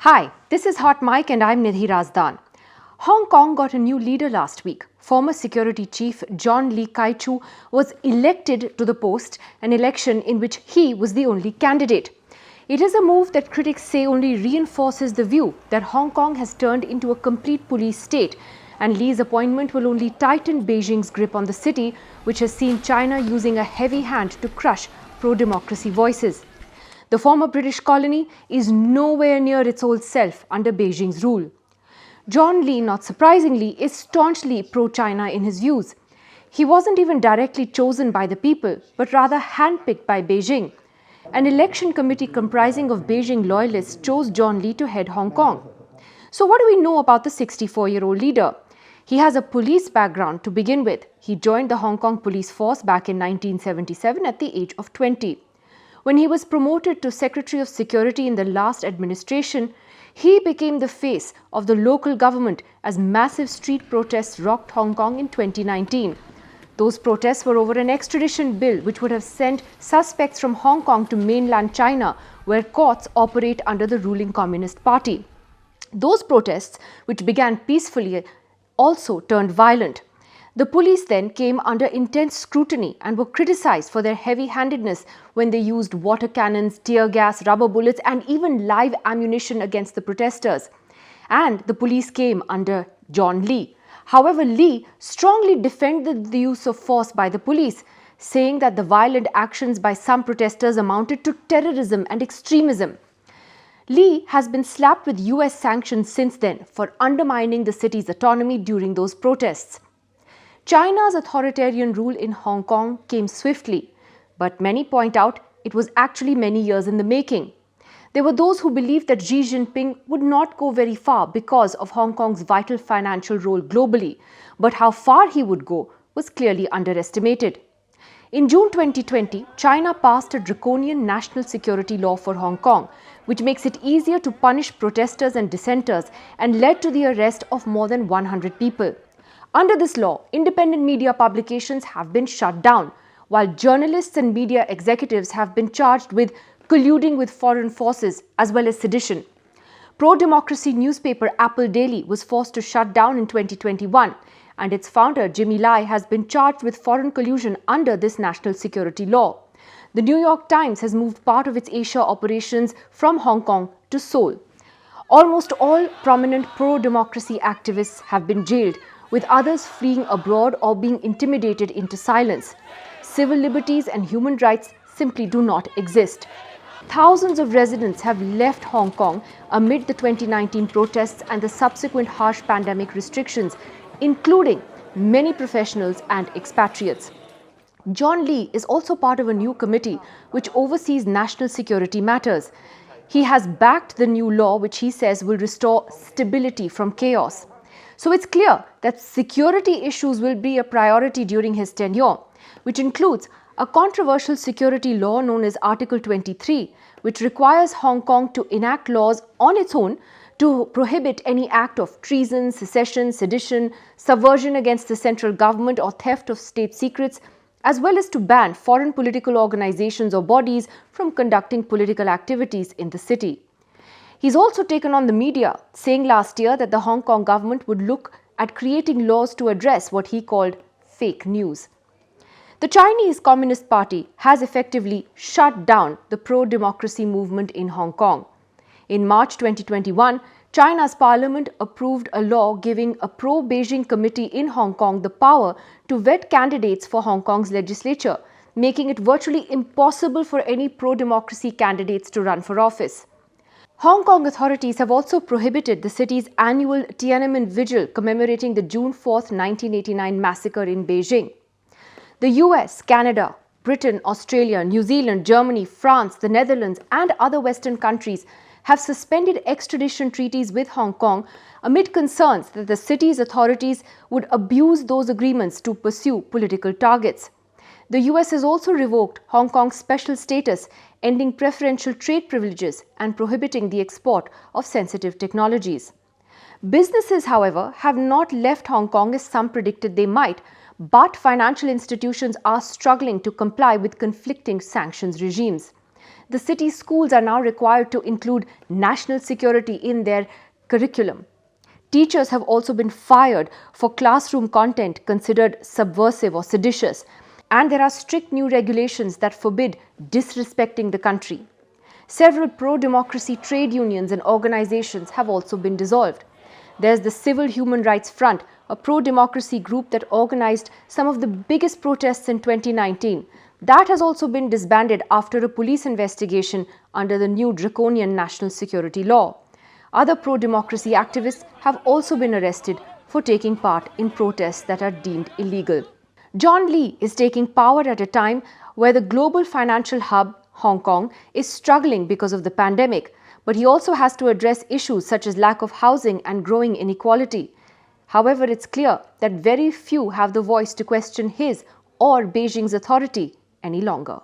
Hi, this is Hot Mike and I'm Nidhi Razdan. Hong Kong got a new leader last week. Former security chief John Lee Ka-chiu was elected to the post, an election in which he was the only candidate. It is a move that critics say only reinforces the view that Hong Kong has turned into a complete police state, and Lee's appointment will only tighten Beijing's grip on the city, which has seen China using a heavy hand to crush pro-democracy voices. The former British colony is nowhere near its old self under Beijing's rule. John Lee, not surprisingly, is staunchly pro-China in his views. He wasn't even directly chosen by the people, but rather handpicked by Beijing. An election committee comprising of Beijing loyalists chose John Lee to head Hong Kong. So what do we know about the 64-year-old leader? He has a police background to begin with. He joined the Hong Kong police force back in 1977 at the age of 20. When he was promoted to Secretary of Security in the last administration, he became the face of the local government as massive street protests rocked Hong Kong in 2019. Those protests were over an extradition bill which would have sent suspects from Hong Kong to mainland China, where courts operate under the ruling Communist Party. Those protests, which began peacefully, also turned violent. The police then came under intense scrutiny and were criticized for their heavy-handedness when they used water cannons, tear gas, rubber bullets and even live ammunition against the protesters. And the police came under John Lee. However, Lee strongly defended the use of force by the police, saying that the violent actions by some protesters amounted to terrorism and extremism. Lee has been slapped with US sanctions since then for undermining the city's autonomy during those protests. China's authoritarian rule in Hong Kong came swiftly, but many point out it was actually many years in the making. There were those who believed that Xi Jinping would not go very far because of Hong Kong's vital financial role globally, but how far he would go was clearly underestimated. In June 2020, China passed a draconian national security law for Hong Kong, which makes it easier to punish protesters and dissenters and led to the arrest of more than 100 people. Under this law, independent media publications have been shut down, while journalists and media executives have been charged with colluding with foreign forces as well as sedition. Pro-democracy newspaper Apple Daily was forced to shut down in 2021, and its founder Jimmy Lai has been charged with foreign collusion under this national security law. The New York Times has moved part of its Asia operations from Hong Kong to Seoul. Almost all prominent pro-democracy activists have been jailed, with others fleeing abroad or being intimidated into silence. Civil liberties and human rights simply do not exist. Thousands of residents have left Hong Kong amid the 2019 protests and the subsequent harsh pandemic restrictions, including many professionals and expatriates. John Lee is also part of a new committee which oversees national security matters. He has backed the new law which he says will restore stability from chaos. So it's clear that security issues will be a priority during his tenure, which includes a controversial security law known as Article 23, which requires Hong Kong to enact laws on its own to prohibit any act of treason, secession, sedition, subversion against the central government or theft of state secrets, as well as to ban foreign political organizations or bodies from conducting political activities in the city. He's also taken on the media, saying last year that the Hong Kong government would look at creating laws to address what he called fake news. The Chinese Communist Party has effectively shut down the pro-democracy movement in Hong Kong. In March 2021, China's parliament approved a law giving a pro-Beijing committee in Hong Kong the power to vet candidates for Hong Kong's legislature, making it virtually impossible for any pro-democracy candidates to run for office. Hong Kong authorities have also prohibited the city's annual Tiananmen Vigil commemorating the June 4, 1989 massacre in Beijing. The US, Canada, Britain, Australia, New Zealand, Germany, France, the Netherlands and other Western countries have suspended extradition treaties with Hong Kong amid concerns that the city's authorities would abuse those agreements to pursue political targets. The US has also revoked Hong Kong's special status, ending preferential trade privileges and prohibiting the export of sensitive technologies. Businesses, however, have not left Hong Kong as some predicted they might, but financial institutions are struggling to comply with conflicting sanctions regimes. The city's schools are now required to include national security in their curriculum. Teachers have also been fired for classroom content considered subversive or seditious, and there are strict new regulations that forbid disrespecting the country. Several pro-democracy trade unions and organizations have also been dissolved. There's the Civil Human Rights Front, a pro-democracy group that organized some of the biggest protests in 2019. That has also been disbanded after a police investigation under the new draconian national security law. Other pro-democracy activists have also been arrested for taking part in protests that are deemed illegal. John Lee is taking power at a time where the global financial hub, Hong Kong, is struggling because of the pandemic, but he also has to address issues such as lack of housing and growing inequality. However, it's clear that very few have the voice to question his or Beijing's authority any longer.